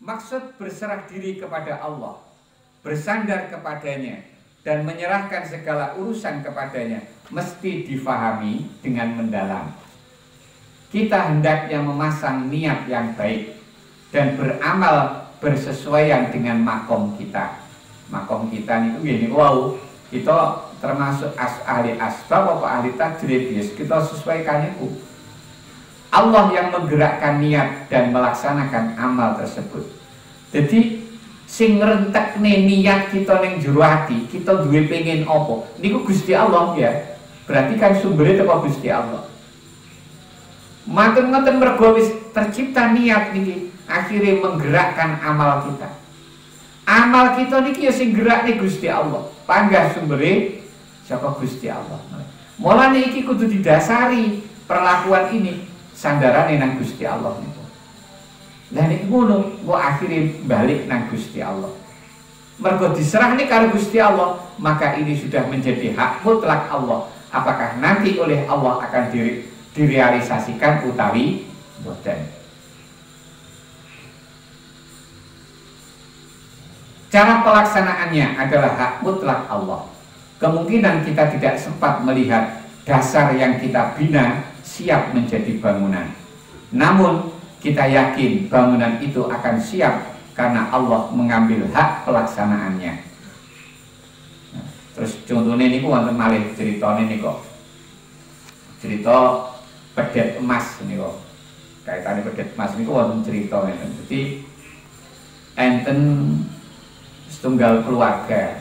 Maksud berserah diri kepada Allah, bersandar kepadanya, dan menyerahkan segala urusan kepadanya mesti difahami dengan mendalam. Kita hendaknya memasang niat yang baik dan beramal bersesuaian dengan makom kita. Makom kita itu gini, wow, kita termasuk ahli asbab apa ahli tajrid, kita sesuaikan itu. Allah yang menggerakkan niat dan melaksanakan amal tersebut. Jadi sing ngrentekne niat kita ning jero ati, kita duwe pengen apa? Niku Gusti Allah ya. Berarti kan sumbernya teko Gusti Allah. Maten-maten mergo wis tercipta niat niki, akhirnya menggerakkan amal kita. Amal kita niki ya sing gerakne Gusti Allah. Panggah sumbernya saka Gusti Allah. Mulane iki kudu didasari perlakuan ini sandarane nang Gusti Allah niku. Lah nek ngono, kok akhirnya balik nang Gusti Allah. Mergo diserahne karo Gusti Allah, maka ini sudah menjadi hak mutlak Allah. Apakah nanti oleh Allah akan direalisasikan utawi boten. Cara pelaksanaannya adalah hak mutlak Allah. Kemungkinan kita tidak sempat melihat dasar yang kita bina siap menjadi bangunan. Namun kita yakin bangunan itu akan siap karena Allah mengambil hak pelaksanaannya. Nah, terus contohnya ini wonten malih ceritanya ini kok. Cerita pedet emas ini kok. Kaitannya pedet emas ini kok wonten cerita ngeten. Jadi enten setunggal keluarga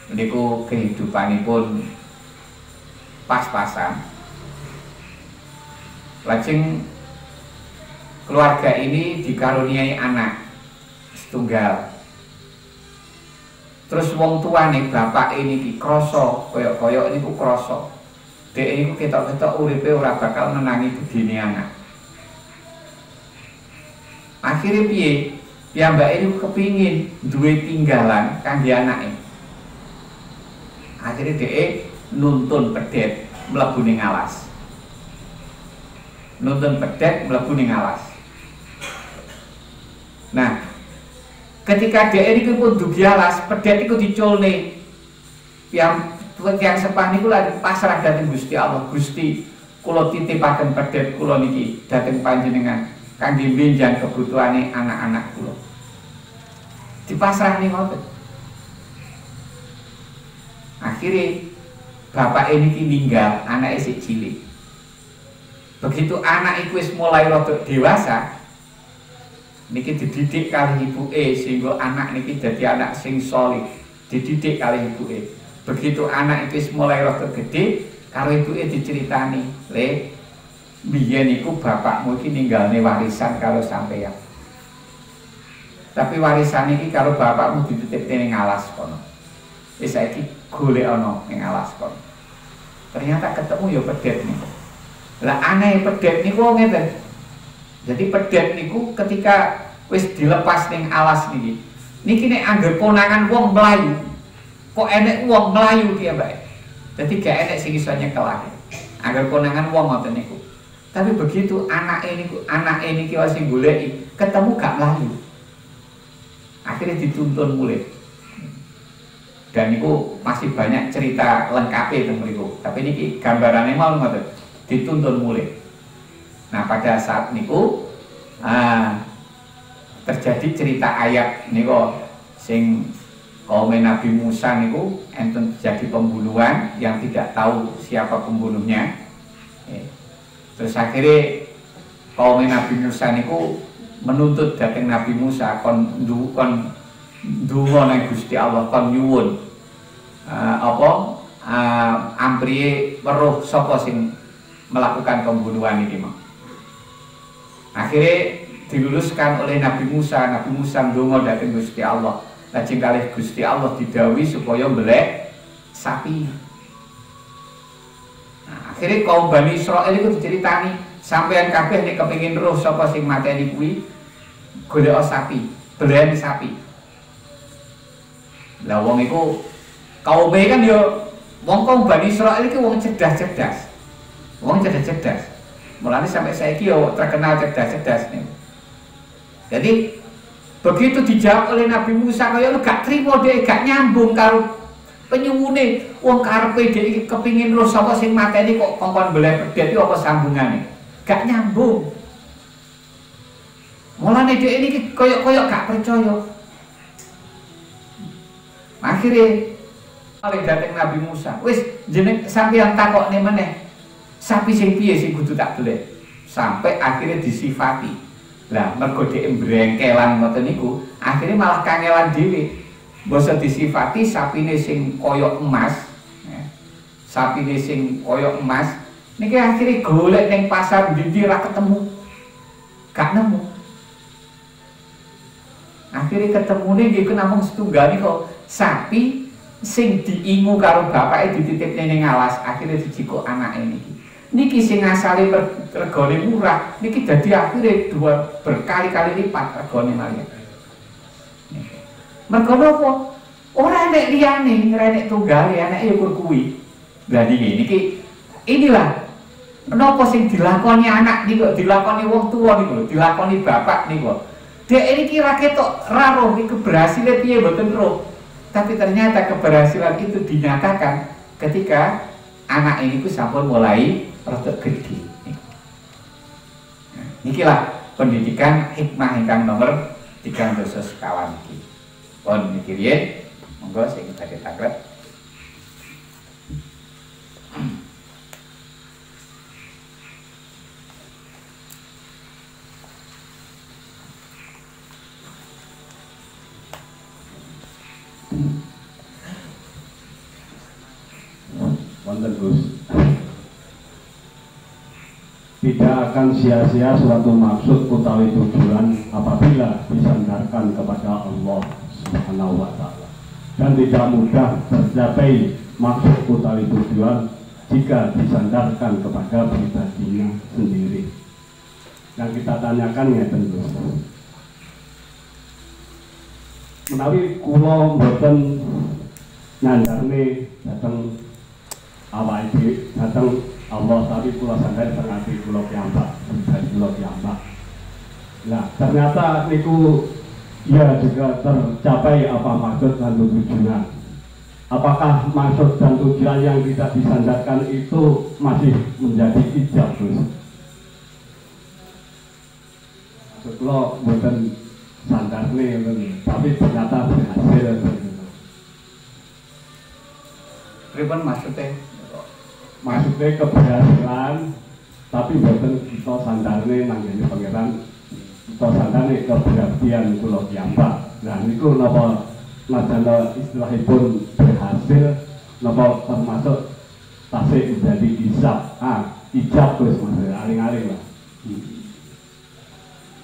niku kehidupanipun pas-pasan. Lajeng keluarga ini dikaruniai anak setunggal. Terus wong tua nih bapak ini ki kroso, koyok-koyok niku kroso. Dek niku ketok-ketok uripe ora bakal menangi begini anak. Akhirnya piye? Piyambake niku kepingin duwe tinggalan kangge anake. Akhirnya dek nuntun pedet mlebu ning alas. Nuntun pedet mlebu ning alas. Nah, ketika dia ini pun dugi alas, pedet itu diculne. Yang sepah niku lagi pasrah dhateng Gusti Allah. Gusti, kula titipaken pedet kula niki dhateng panjenengan kangge benjang kebutuhane anak-anak kula. Dipasrahne ngoten. Akhirnya bapak ini ninggal, anake sik cilik. Begitu anak iku wis mulai rada dewasa, niki dididik kali ibuke sehingga anak niki jadi anak sing solih, dididik kali ibuke. Begitu anak itu mulai rada gede, karo ibuke diceritani, "Le, biyen niku bapakmu iki ninggalne warisan karo sampeyan. Tapi warisan iki karo bapakmu dititipne ning alas kono. Wis saiki golek ana ning alas kono." Ternyata ketemu ya pedet niku. Lah aneh pedet niku ngeten. Jadi pedet niku ketika wis dilepas ning alas niki nek anggere konangan wong mlayu, kok enek wong mlayu ki ya, Mbak. Jadi gak enek sing iso nyekel ae. Anggere konangan wong ngoten niku. Tapi begitu anake niki sing goleki, ketemu gak mlayu. Akhirnya dituntun mulai. Dan niku masih banyak cerita lengkapnya tentang niku. Tapi niki gambarannya mau ngoten, dituntun mulai. Nah pada saat niku terjadi cerita ayat niku sing kaum Nabi Musa niku enten terjadi pembunuhan yang tidak tahu siapa pembunuhnya. Terus akhirnya kaum Nabi Musa niku menuntut dateng Nabi Musa kon ndonga nang Gusti Allah kon nyuwun ampriye weruh sapa sing melakukan pembunuhan ini mah. Akhirnya diluluskan oleh Nabi Musa ndonga dhateng Gusti Allah. lajeng kalih Gusti Allah didhawuhi supaya mbelek sapi. Nah, akhirnya kaum Bani Israil itu diceritani, sampean kabeh nek kepengin roh sapa sing mateni kuwi, golek sapi, belen sapi. Lah wong iku kaume kan yo wong kaum Bani Israil iki wong cerdas-cerdas. Wong cerdas-cerdas. Mulane sampai saiki yo terkenal cerdas-cerdas nih. Jadi begitu dijawab oleh Nabi Musa kaya gak trimo dhek, gak nyambung karo penyuwune. Wong karepe dhek kepingin roh sapa sing mateni kok kongkon beleh pedet apa sambungane? Gak nyambung. Mulane dhek iki koyok-koyok gak percaya. Akhirnya oleh dateng Nabi Musa, wis jeneng sampeyan takokne meneh. Sapi sing piye sing kudu tak beleh? Sampai akhirnya disifati. Lah mergo dhek brengkelan ngoten niku, akhirnya malah kangelan dhewe. Mbasa disifati sapine sing koyok emas, ya. Sapine sing koyok emas niki akhirnya golek ning pasar ndi ra ketemu. Gak nemu. Akhirnya ketemune nggih namung setunggal kok sapi sing diingu karo bapake dititipne ning alas, akhirnya dijikuk anake niki. Niki sing asale regane murah, niki dadi akhirnya berkali-kali lipat regane malih. Mergo napa? Ora enek liyane, ora enek tunggale, anake ukur kuwi. Lah niki inilah menapa sing dilakoni anak niku, dilakoni wong tuwa niku, dilakoni bapak niku. Dek iki ra ketok ra roh iki keberhasilan piye mboten roh. Tapi ternyata keberhasilan itu dinyatakan ketika anak ini sampun mulai rada gede. Nikilah pendidikan hikmah ingkang nomor 3 sekawan iki. Pun niki riyen monggo sing badhe takrep. Wonten Gus, tidak akan sia-sia suatu maksud utawi tujuan apabila disandarkan kepada Allah Subhanahu wa Ta'ala, dan tidak mudah tercapai maksud utawi tujuan jika disandarkan kepada pribadinya sendiri. Yang kita tanyakan ngeten Gus, menawi kula mboten nyandarne dateng awake dhewe, dateng Allah, tapi kula sandar teng ati kula piyambak, pribadi kula piyambak. Nah, ternyata niku ya juga tercapai apa maksud dan tujuan. Apakah maksud dan tujuan yang tidak disandarkan itu masih menjadi ijab, Gus? Maksud kula mboten sandarne tapi ternyata berhasil. Pripun maksudnya? Maksudnya keberhasilan, tapi mboten kita sandarne nanggene pangeran, kita sandarne keberhasilan kula piyambak. Nah niku napa majana istilahipun berhasil, napa termasuk tasik menjadi ijab. Ijab Gus maksudnya aling-aling lah.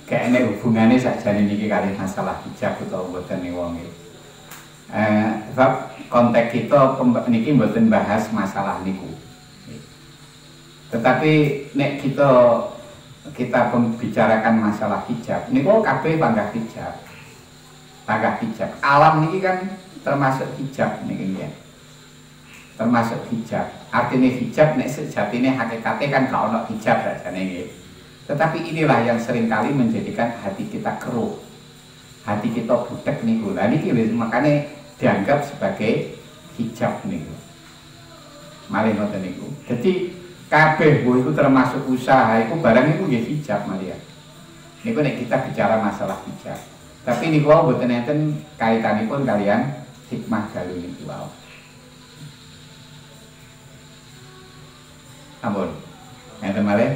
Kayaknya hubungannya sakjane niki kali masalah hijab utawa mboten ning wong iki. Sebab konteks kita niki mboten bahas masalah niku. Tetapi nek kita membicarakan masalah hijab, niku kabeh panggah hijab. Panggah hijab. Alam niki kan termasuk hijab niki ya. Termasuk hijab. Artinya hijab nek sejatine hakikate kan gak ono hijab rasane nggih. Tetapi inilah yang seringkali menjadikan hati kita keruh. Hati kita budek niku. Lah niki makanya dianggap sebagai hijab niku. Malih ngoten niku. Jadi kabeh itu termasuk usaha itu barang itu nggih hijab malih. Niku nek kita bicara masalah hijab. Tapi niku wau mboten enten kaitanipun kalian hikmah galu niku wau. Ampun. Enten malih.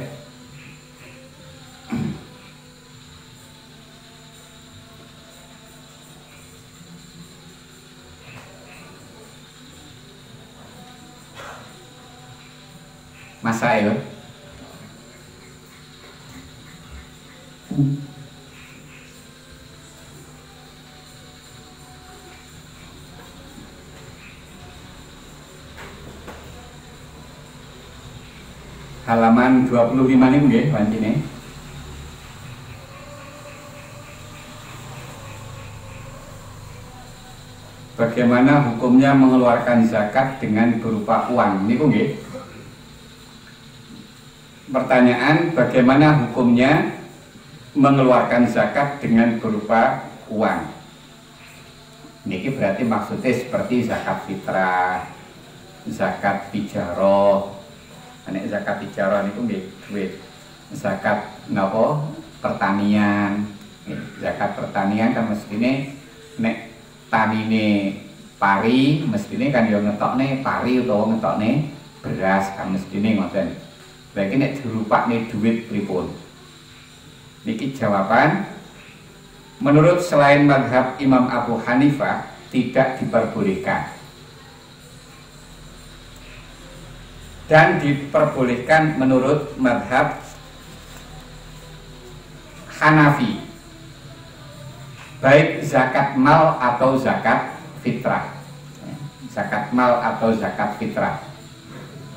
Masail. halaman 25 niku nggih pancene. Bagaimana hukumnya mengeluarkan zakat dengan berupa uang? Niku nggih. Pertanyaan, bagaimana hukumnya mengeluarkan zakat dengan berupa uang? Niki berarti maksudnya seperti zakat fitrah, zakat tijaroh. Nek zakat tijaroh niku nggih duit. Zakat napa? Pertanian. Zakat pertanian kan mestine nek tanine pari, mestine kan yo ngetokne pari utawa ngetokne beras kan mestine ngoten. Lagi nek dirupakne duit pripun? Niki jawaban. Menurut selain mazhab Imam Abu Hanifah tidak diperbolehkan. Dan diperbolehkan menurut mazhab Hanafi, baik zakat mal atau zakat fitrah. Zakat mal atau zakat fitrah.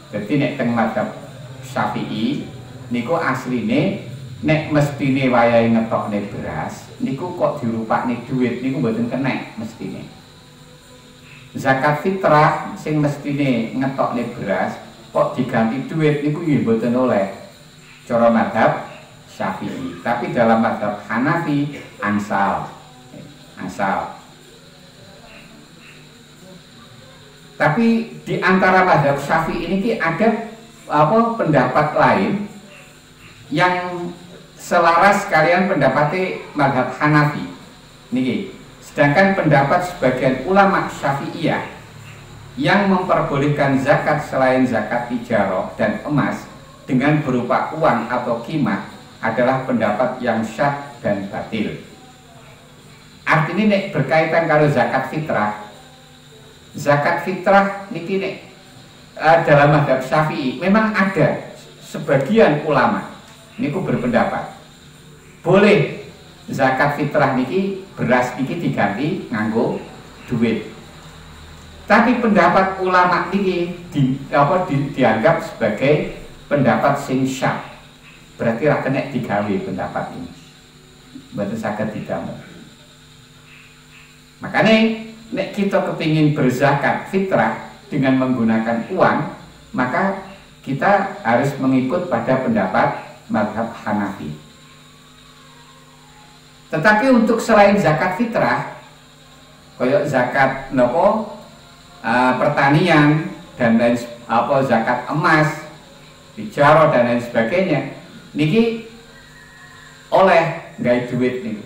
Jadi nek teng mazhab Syafi'i niku asline nek mestine wayahe ngetokne beras niku kok dirupakne duit niku mboten kena mestine. Zakat fitrah sing mestine ngetokne beras kok diganti duit niku nggih mboten oleh cara mazhab Syafi'i. Tapi dalam mazhab Hanafi ansal. Tapi di antara mazhab Syafi'i ini ada pendapat lain yang selaras kalian pendapatnya mazhab Hanafi. Niki. Sedangkan pendapat sebagian ulama Syafi'iyah yang memperbolehkan zakat selain zakat tijarah dan emas dengan berupa uang atau kimah adalah pendapat yang syadz dan batil. Artinya nek berkaitan kalau zakat fitrah. Zakat fitrah niki nek dalam mazhab Syafi'i memang ada sebagian ulama niku berpendapat boleh zakat fitrah niki beras niki diganti nganggo duit. Tapi pendapat ulama niki dianggap sebagai pendapat sing syadz. Berarti ra kena digawe pendapat ini. Mboten saged didamu. Makanya nek kita kepingin berzakat fitrah dengan menggunakan uang, maka kita harus mengikut pada pendapat mazhab Hanafi. Tetapi untuk selain zakat fitrah, koyok zakat pertanian dan lain zakat emas, tijarah dan lain sebagainya, niki oleh gawe duit niki.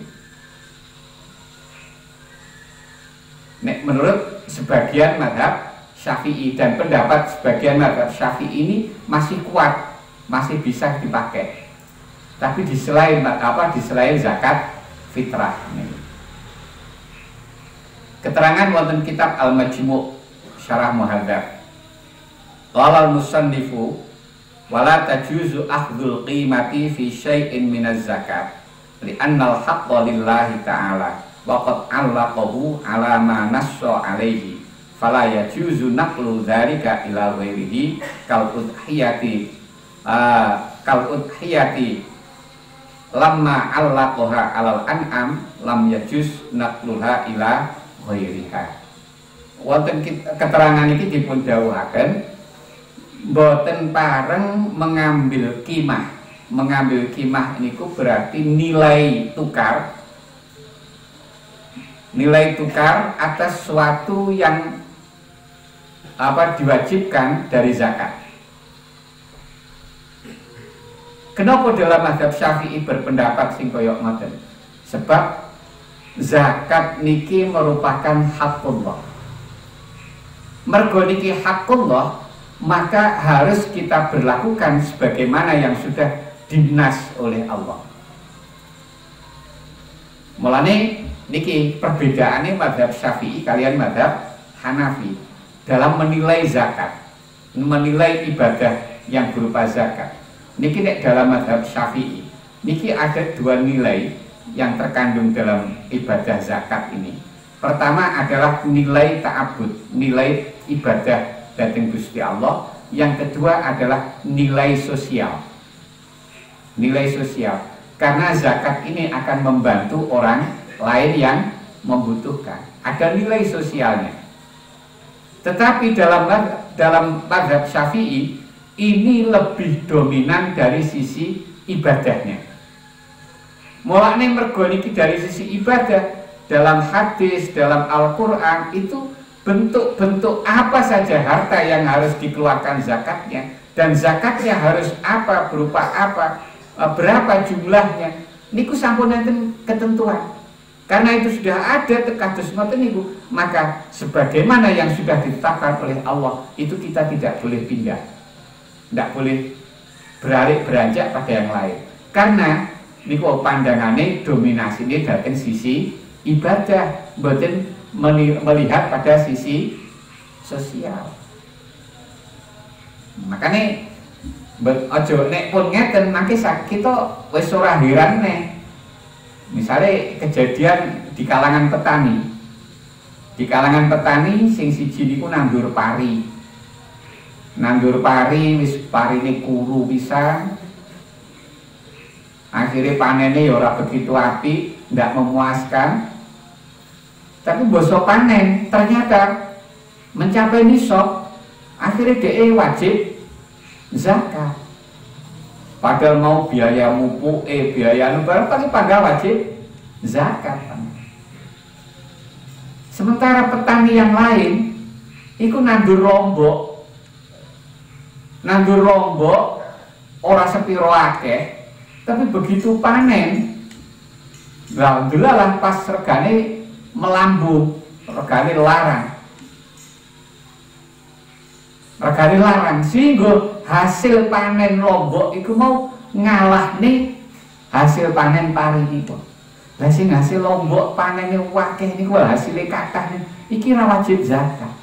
Nek menurut sebagian mazhab Syafi'i dan pendapat sebagian mazhab Syafi'i ini masih kuat, masih bisa dipakai. Tapi di selain zakat fitrah ini. Keterangan wonten kitab Al-Majmu' Syarah Muhadzab. Qala al-musannifu wala tajuzu akhdhul qimati fi syai'in minaz zakat li'anna al-haqqa lillahi ta'ala wa qad 'allaqahu 'ala ma nassa 'alaihi fala yajuzu naqlu dzalika ila ghairihi kal udhiyati lamma 'allaqaha 'alal an'am lam yajuz naqluha ila ghairiha. Wonten keterangan iki dipun dawuhaken boten pareng mengambil kimah. Mengambil kimah niku berarti nilai tukar atas suatu yang diwajibkan dari zakat. Kenapa dalam mazhab Syafi'i berpendapat sing koyok ngoten? Sebab zakat niki merupakan hakullah. Mergo niki hakullah, maka harus kita berlakukan sebagaimana yang sudah dinas oleh Allah. Mulane niki perbedaannya mazhab Syafi'i kalian mazhab Hanafi dalam menilai zakat, menilai ibadah yang berupa zakat. Niki nek dalam mazhab Syafi'i niki ada dua nilai yang terkandung dalam ibadah zakat ini. Pertama adalah nilai ta'abbud, nilai ibadah dhateng Gusti Allah, yang kedua adalah nilai sosial. Nilai sosial. Karena zakat ini akan membantu orang lain yang membutuhkan. Ada nilai sosialnya. Tetapi dalam mazhab Syafi'i ini lebih dominan dari sisi ibadahnya. Mulane mergo niki dari sisi ibadah, dalam hadis, dalam Al-Qur'an itu bentuk-bentuk apa saja harta yang harus dikeluarkan zakatnya, dan zakatnya harus apa, berupa apa, berapa jumlahnya. Niku sampun enten ketentuan. Karena itu sudah ada kados ngoten niku, maka sebagaimana yang sudah ditetapkan oleh Allah, itu kita tidak boleh pindah. Tidak boleh beralih beranjak pada yang lain. Karena niku pandangannya dominasi ini dari sisi ibadah, mboten melihat pada sisi sosial. Makanya ojo nek pun ngeten mangke kita wis ora heran nek. Misalnya kejadian di kalangan petani. Di kalangan petani sing siji niku nandur pari. Nandur pari wis parine kuru pisan. Akhirnya panennya ya ora begitu apik, ndak memuaskan. Tapi bosok panen ternyata mencapai nisab, akhirnya DE wajib zakat. Padahal mau biaya mupuk, biaya nubar, tapi pada wajib zakat. Sementara petani yang lain, itu nandur lombok, ora sepiro akeh. Tapi begitu panen, alhamdulillah pas regane melambung, regane larang, sehingga hasil panen lombok itu mau ngalah nih hasil panen pari itu. Lah sing hasil lombok panennya wakeh niku hasilnya kathah iki ra wajib zakat.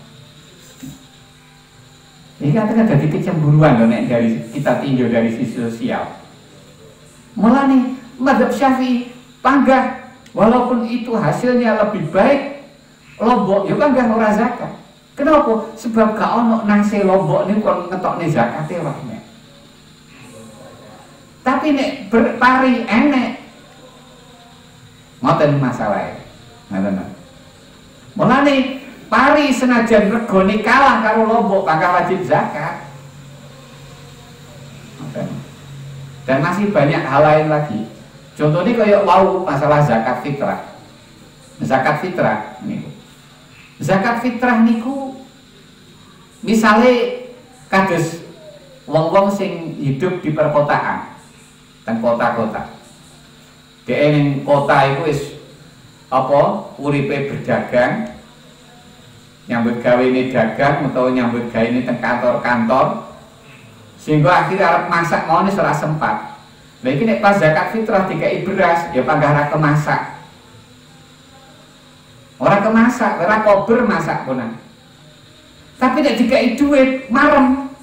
Ini kan ada kecemburuan loh nek dari kita tinjau dari sisi sosial. Mulane mazhab Syafi'i panggah walaupun itu hasilnya lebih baik lombok ya panggah ora zakat. Kenapa? Sebab gak ono nase lombok niku kon ngetokne zakate wae. Tapi nek berpari enek ngoten masalahe. Ngoten. Mulane pari senajan regane kalah karo lombok panggah wajib zakat. Ngoten. Dan masih banyak hal lain lagi. Contohnya kayak wau masalah zakat fitrah. Zakat fitrah niku. Zakat fitrah niku misale kados wong-wong sing hidup di perkotaan, teng kota-kota. Dhek ning kota iku wis apa uripe berdagang, nyambut gawene dagang utawa nyambut gawene teng kantor-kantor. Sehingga akhirnya arep masak mau ora sempat. Lah iki nek pas zakat fitrah dikai beras ya panggah ra kemasak. Ora kemasak, ora kober masak punan. Tapi nek dikai duit marem.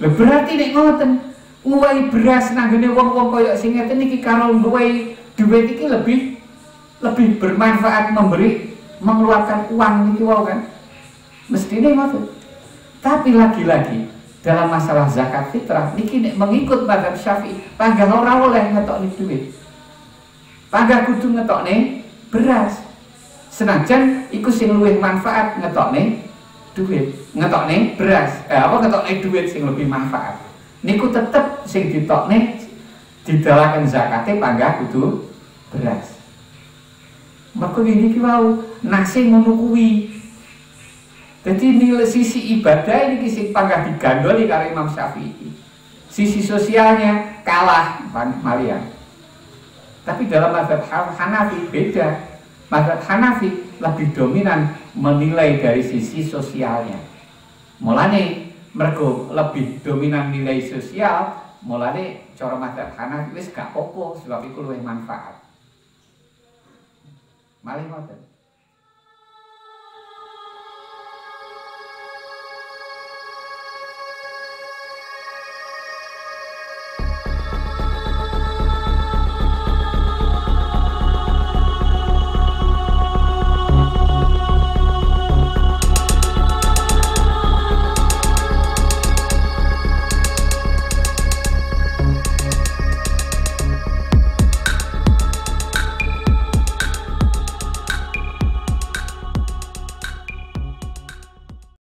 Lha berarti nek ngoten, nguwahi beras nang ngene wong-wong kaya sing ngeten iki karo nguwahi duit iki lebih bermanfaat mengeluarkan uang niki wae kan. Mestine ngoten. Tapi lagi-lagi dalam masalah zakat fitrah niki nek mengikut mazhab Syafi'i panggah ora oleh ngetokne duit. Panggah kudu ngetokne beras. Senajan iku sing luwih manfaat ngetokne duit, ngetokne beras. Ngetokne duit sing lebih manfaat. Niku tetep sing ditokne didalaken zakate panggah kudu beras. Mergo niki wau nase ngono kuwi. Jadi nilai sisi ibadah ini sing panggah digandoli karo Imam Syafi'i. Sisi sosialnya kalah malian. Tapi dalam mazhab Hanafi beda. Mazhab Hanafi lebih dominan menilai dari sisi sosialnya. Mulane mergo lebih dominan nilai sosial, mulane cara mazhab Hanafi wis gak apa-apa sebab iku luwih manfaat. Malih ngoten.